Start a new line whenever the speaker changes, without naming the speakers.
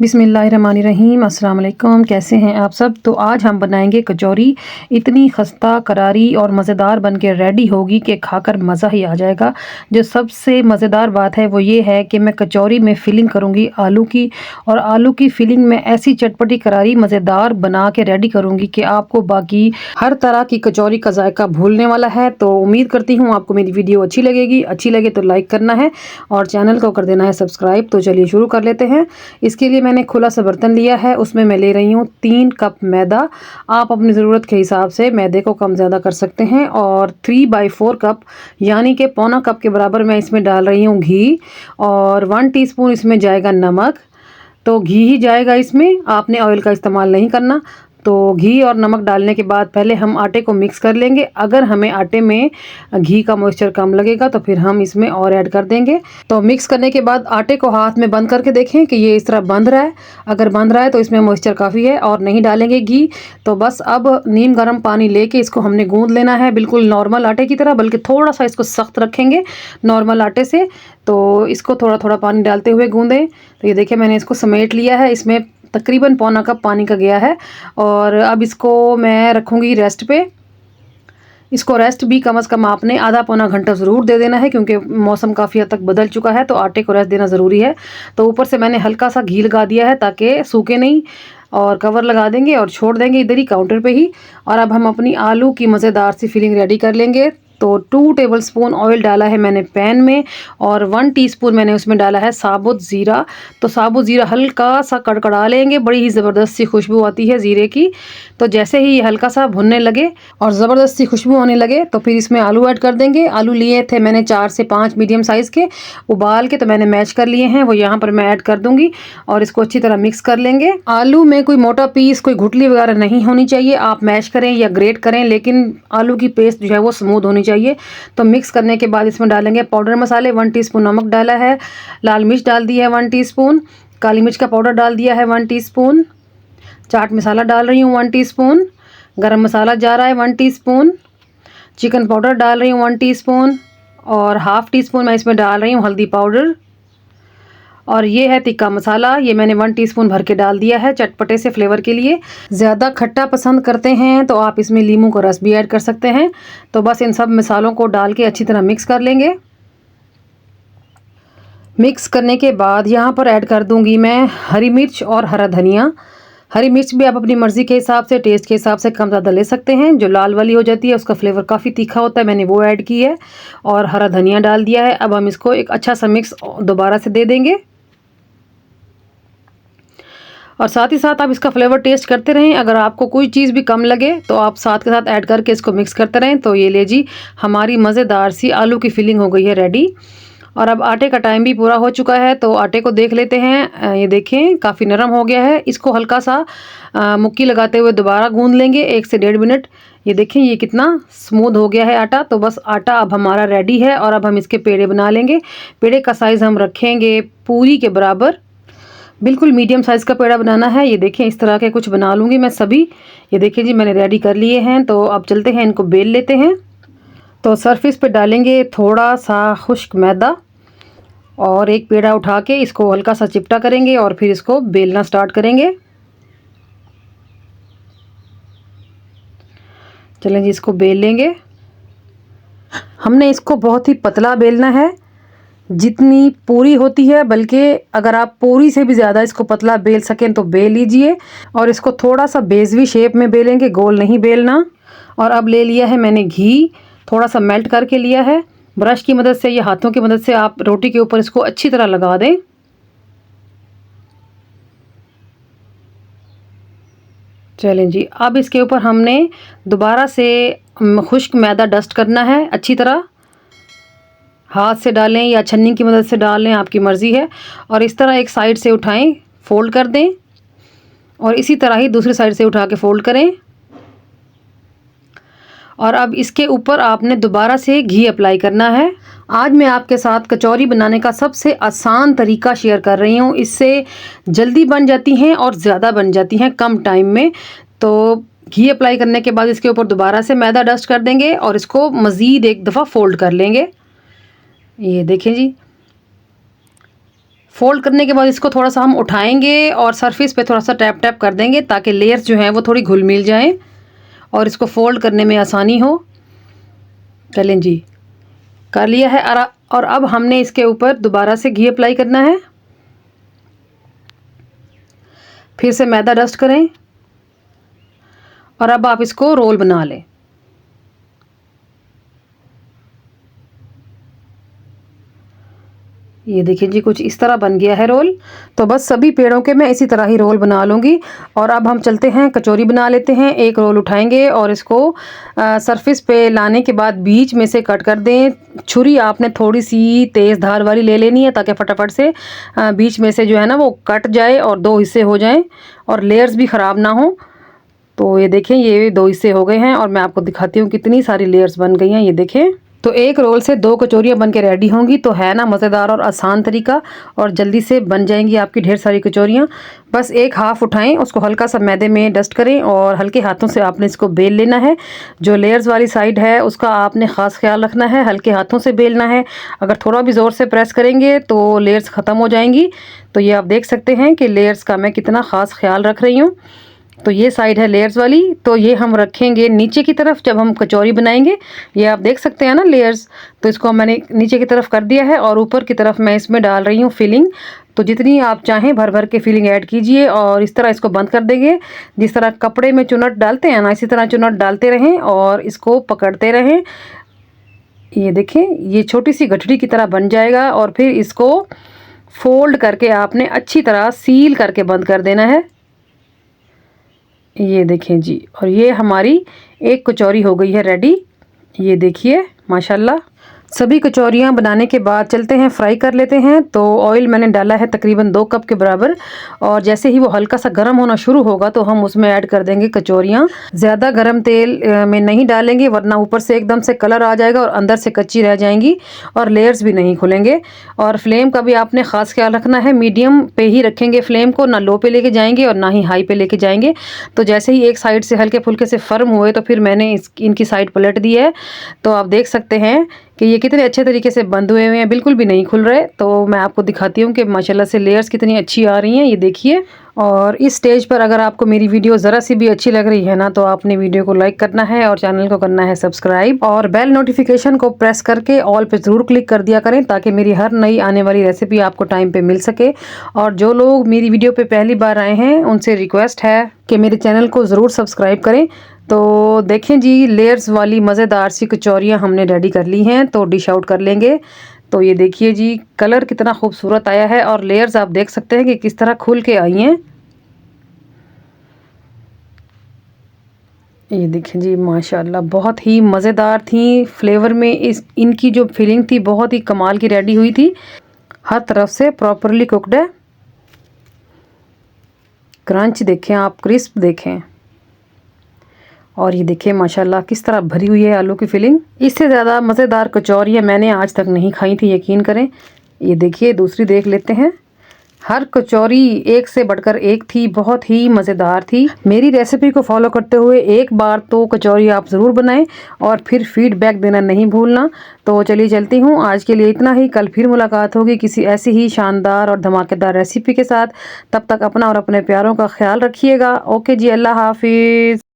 बिस्मिल्लाहिर्रहमानिर्रहीम। अस्सलाम वालेकुम। कैसे हैं आप सब। तो आज हम बनाएंगे कचौरी। इतनी खस्ता करारी और मज़ेदार बन के रेडी होगी कि खाकर मज़ा ही आ जाएगा। जो सबसे मज़ेदार बात है वो ये है कि मैं कचौरी में फ़िलिंग करूँगी आलू की, और आलू की फ़िलिंग में ऐसी चटपटी करारी मज़ेदार बना के रेडी करूँगी कि आपको बाकी हर तरह की कचौरी का जायका भूलने वाला है। तो उम्मीद करती हूँ आपको मेरी वीडियो अच्छी लगेगी। अच्छी लगे तो लाइक करना है और चैनल को कर देना है सब्सक्राइब। तो चलिए शुरू कर लेते हैं। इसके लिए मैंने खुला सा बर्तन लिया है, उसमें मैं ले रही हूँ 3 कप मैदा। आप अपनी ज़रूरत के हिसाब से मैदे को कम ज़्यादा कर सकते हैं। और 3/4 कप यानी कि पौना कप के बराबर मैं इसमें डाल रही हूँ घी, और 1 टीस्पून इसमें जाएगा नमक। तो घी ही जाएगा इसमें, आपने ऑयल का इस्तेमाल नहीं करना। तो घी और नमक डालने के बाद पहले हम आटे को मिक्स कर लेंगे। अगर हमें आटे में घी का मॉइस्चर कम लगेगा तो फिर हम इसमें और ऐड कर देंगे। तो मिक्स करने के बाद आटे को हाथ में बंद करके देखें कि ये इस तरह बंध रहा है। अगर बंध रहा है तो इसमें मॉइस्चर काफ़ी है और नहीं डालेंगे घी। तो बस अब नीम गर्म पानी लेके इसको हमने गूंद लेना है, बिल्कुल नॉर्मल आटे की तरह, बल्कि थोड़ा सा इसको सख्त रखेंगे नॉर्मल आटे से। तो इसको थोड़ा थोड़ा पानी डालते हुए गूंदें। तो ये देखिए मैंने इसको समेट लिया है, इसमें तकरीबन पौना कप पानी का गया है। और अब इसको मैं रखूँगी रेस्ट पे। इसको रेस्ट भी कम से कम आपने आधा पौना घंटा ज़रूर दे देना है, क्योंकि मौसम काफ़ी हद तक बदल चुका है तो आटे को रेस्ट देना ज़रूरी है। तो ऊपर से मैंने हल्का सा घी लगा दिया है ताकि सूखे नहीं, और कवर लगा देंगे और छोड़ देंगे इधर ही काउंटर पे ही। और अब हम अपनी आलू की मज़ेदार सी फिलिंग रेडी कर लेंगे। तो 2 टेबलस्पून ऑयल डाला है मैंने पैन में, और 1 टीस्पून मैंने उसमें डाला है साबुत ज़ीरा। तो साबुत ज़ीरा हल्का सा कड़कड़ा लेंगे, बड़ी ही ज़बरदस्त सी खुशबू आती है ज़ीरे की। तो जैसे ही ये हल्का सा भुनने लगे और ज़बरदस्त सी खुशबू आने लगे तो फिर इसमें आलू ऐड कर देंगे। आलू लिए थे मैंने 4 से 5 मीडियम साइज़ के, उबाल के तो मैंने मैश कर लिए हैं, वो यहाँ पर मैं ऐड कर दूँगी और इसको अच्छी तरह मिक्स कर लेंगे। आलू में कोई मोटा पीस, कोई गुठली वगैरह नहीं होनी चाहिए। आप मैश करें या ग्रेट करें, लेकिन आलू की पेस्ट जो है वो स्मूथ होनी चाहिए। तो मिक्स करने के बाद इसमें डालेंगे पाउडर मसाले। 1 टीस्पून नमक डाला है, लाल मिर्च डाल दी है 1 टीस्पून, काली मिर्च का पाउडर डाल दिया है 1 टीस्पून, चाट मसाला डाल रही हूँ 1 टीस्पून, गरम मसाला जा रहा है 1 टीस्पून, चिकन पाउडर डाल रही हूँ 1 टीस्पून, और हाफ़ टीस्पून मैं इसमें डाल रही हूँ हल्दी पाउडर। और ये है तिक्का मसाला, ये मैंने 1 टीस्पून भर के डाल दिया है चटपटे से फ्लेवर के लिए। ज़्यादा खट्टा पसंद करते हैं तो आप इसमें नींबू का रस भी ऐड कर सकते हैं। तो बस इन सब मसालों को डाल के अच्छी तरह मिक्स कर लेंगे। मिक्स करने के बाद यहाँ पर ऐड कर दूँगी मैं हरी मिर्च और हरा धनिया। हरी मिर्च भी आप अपनी मर्ज़ी के हिसाब से, टेस्ट के हिसाब से कम ज़्यादा ले सकते हैं। जो लाल वाली हो जाती है उसका फ्लेवर काफ़ी तीखा होता है, मैंने वो ऐड की है, और हरा धनिया डाल दिया है। अब हम इसको एक अच्छा सा मिक्स दोबारा से दे देंगे, और साथ ही साथ आप इसका फ्लेवर टेस्ट करते रहें। अगर आपको कोई चीज़ भी कम लगे तो आप साथ के साथ ऐड करके इसको मिक्स करते रहें। तो ये ले जी, हमारी मज़ेदार सी आलू की फिलिंग हो गई है रेडी। और अब आटे का टाइम भी पूरा हो चुका है तो आटे को देख लेते हैं। ये देखें काफ़ी नरम हो गया है। इसको हल्का सा मुक्की लगाते हुए दोबारा गूंद लेंगे 1 से 1.5 मिनट। ये देखें ये कितना स्मूथ हो गया है आटा। तो बस आटा अब हमारा रेडी है, और अब हम इसके पेड़े बना लेंगे। पेड़े का साइज़ हम रखेंगे पूरी के बराबर, बिल्कुल मीडियम साइज़ का पेड़ा बनाना है। ये देखें इस तरह के कुछ बना लूँगी मैं सभी। ये देखें जी मैंने रेडी कर लिए हैं। तो अब चलते हैं, इनको बेल लेते हैं। तो सरफेस पे डालेंगे थोड़ा सा खुश्क मैदा, और एक पेड़ा उठा के इसको हल्का सा चिपटा करेंगे और फिर इसको बेलना स्टार्ट करेंगे। चलें जी इसको बेल लेंगे। हमने इसको बहुत ही पतला बेलना है, जितनी पूरी होती है, बल्कि अगर आप पूरी से भी ज़्यादा इसको पतला बेल सकें तो बेल लीजिए। और इसको थोड़ा सा बेजवी शेप में बेलेंगे, गोल नहीं बेलना। और अब ले लिया है मैंने घी, थोड़ा सा मेल्ट करके लिया है। ब्रश की मदद से या हाथों की मदद से आप रोटी के ऊपर इसको अच्छी तरह लगा दें। चलें जी, अब इसके ऊपर हमने दोबारा से खुश्क मैदा डस्ट करना है अच्छी तरह। हाथ से डालें या छन्नी की मदद से डालें, आपकी मर्ज़ी है। और इस तरह एक साइड से उठाएं, फ़ोल्ड कर दें, और इसी तरह ही दूसरी साइड से उठा के फ़ोल्ड करें। और अब इसके ऊपर आपने दोबारा से घी अप्लाई करना है। आज मैं आपके साथ कचौरी बनाने का सबसे आसान तरीका शेयर कर रही हूँ। इससे जल्दी बन जाती हैं और ज़्यादा बन जाती हैं कम टाइम में। तो घी अप्लाई करने के बाद इसके ऊपर दोबारा से मैदा डस्ट कर देंगे और इसको मज़ीद एक दफ़ा फ़ोल्ड कर लेंगे। ये देखें जी, फोल्ड करने के बाद इसको थोड़ा सा हम उठाएंगे और सरफेस पे थोड़ा सा टैप टैप कर देंगे ताकि लेयर्स जो हैं वो थोड़ी घुल मिल जाएं और इसको फोल्ड करने में आसानी हो। चलें जी, कर लिया है। और अब हमने इसके ऊपर दोबारा से घी अप्लाई करना है। फिर से मैदा डस्ट करें और अब आप इसको रोल बना लें। ये देखिए जी, कुछ इस तरह बन गया है रोल। तो बस सभी पेड़ों के मैं इसी तरह ही रोल बना लूँगी। और अब हम चलते हैं कचौरी बना लेते हैं। एक रोल उठाएंगे और इसको सरफेस पे लाने के बाद बीच में से कट कर दें। छुरी आपने थोड़ी सी तेज़ धार वाली ले लेनी है ताकि फटाफट से बीच में से जो है ना वो कट जाए और दो हिस्से हो जाएं और लेयर्स भी ख़राब ना हो। तो ये देखें, ये दो हिस्से हो गए हैं और मैं आपको दिखाती हूँ कितनी सारी लेयर्स बन गई हैं। ये देखें, तो एक रोल से दो कचौरियाँ बन के रेडी होंगी। तो है ना मज़ेदार और आसान तरीका, और जल्दी से बन जाएंगी आपकी ढेर सारी कचौरियाँ। बस एक हाफ़ उठाएं, उसको हल्का सा मैदे में डस्ट करें और हल्के हाथों से आपने इसको बेल लेना है। जो लेयर्स वाली साइड है उसका आपने ख़ास ख्याल रखना है, हल्के हाथों से बेलना है। अगर थोड़ा भी ज़ोर से प्रेस करेंगे तो लेयर्स ख़त्म हो जाएंगी। तो ये आप देख सकते हैं कि लेयर्स का मैं कितना ख़ास ख्याल रख रही हूँ। तो ये साइड है लेयर्स वाली, तो ये हम रखेंगे नीचे की तरफ जब हम कचौरी बनाएंगे। ये आप देख सकते हैं ना लेयर्स, तो इसको मैंने नीचे की तरफ कर दिया है और ऊपर की तरफ मैं इसमें डाल रही हूँ फिलिंग। तो जितनी आप चाहें भर भर के फिलिंग ऐड कीजिए और इस तरह इसको बंद कर देंगे। जिस तरह कपड़े में चुनट डालते हैं ना, इसी तरह चुनट डालते रहें और इसको पकड़ते रहें। ये देखें, ये छोटी सी गठड़ी की तरह बन जाएगा और फिर इसको फोल्ड करके आपने अच्छी तरह सील करके बंद कर देना है। ये देखें जी, और ये हमारी एक कचौरी हो गई है रेडी। ये देखिए माशाल्लाह। सभी कचौरियाँ बनाने के बाद चलते हैं फ्राई कर लेते हैं। तो ऑयल मैंने डाला है तकरीबन 2 कप के बराबर, और जैसे ही वो हल्का सा गर्म होना शुरू होगा तो हम उसमें ऐड कर देंगे कचौरियाँ। ज़्यादा गर्म तेल में नहीं डालेंगे वरना ऊपर से एकदम से कलर आ जाएगा और अंदर से कच्ची रह जाएंगी और लेयर्स भी नहीं खुलेंगे। और फ्लेम का भी आपने ख़ास ख्याल रखना है, मीडियम पे ही रखेंगे फ्लेम को, ना लो पे लेके जाएंगे और ना ही हाई पे लेके जाएंगे। तो जैसे ही एक साइड से हल्के फुल्के से फर्म हुए तो फिर मैंने इनकी साइड पलट दी है। तो आप देख सकते हैं कि ये कितने अच्छे तरीके से बंद हुए हैं, बिल्कुल भी नहीं खुल रहे। तो मैं आपको दिखाती हूँ कि माशाल्लाह से लेयर्स कितनी अच्छी आ रही हैं। ये देखिए, और इस स्टेज पर अगर आपको मेरी वीडियो ज़रा सी भी अच्छी लग रही है ना, तो आपने वीडियो को लाइक करना है और चैनल को करना है सब्सक्राइब, और बेल नोटिफिकेशन को प्रेस करके ऑल पे ज़रूर क्लिक कर दिया करें ताकि मेरी हर नई आने वाली रेसिपी आपको टाइम पे मिल सके। और जो लोग मेरी वीडियो पे पहली बार आए हैं उनसे रिक्वेस्ट है कि मेरे चैनल को ज़रूर सब्सक्राइब करें। तो देखें जी, लेयर्स वाली मज़ेदार सी कचौरियाँ हमने रेडी कर ली हैं। तो डिश आउट कर लेंगे। तो ये देखिए जी, कलर कितना खूबसूरत आया है और लेयर्स आप देख सकते हैं कि किस तरह खुल के आई हैं। ये देखें जी माशाल्लाह, बहुत ही मज़ेदार थी। फ्लेवर में इनकी जो फिलिंग थी बहुत ही कमाल की रेडी हुई थी। हर तरफ से प्रॉपरली कुकड है। क्रंच देखें आप, क्रिस्प देखें, और ये देखिए माशाल्लाह किस तरह भरी हुई है आलू की फिलिंग। इससे ज़्यादा मज़ेदार कचौरियाँ मैंने आज तक नहीं खाई थी, यकीन करें। ये देखिए, दूसरी देख लेते हैं। हर कचौरी एक से बढ़कर एक थी, बहुत ही मज़ेदार थी। मेरी रेसिपी को फॉलो करते हुए एक बार तो कचौरी आप ज़रूर बनाएं और फिर फीडबैक देना नहीं भूलना। तो चलिए चलती हूँ, आज के लिए इतना ही। कल फिर मुलाकात होगी किसी ऐसी ही शानदार और धमाकेदार रेसिपी के साथ। तब तक अपना और अपने प्यारों का ख्याल रखिएगा। ओके जी, अल्लाह हाफिज़।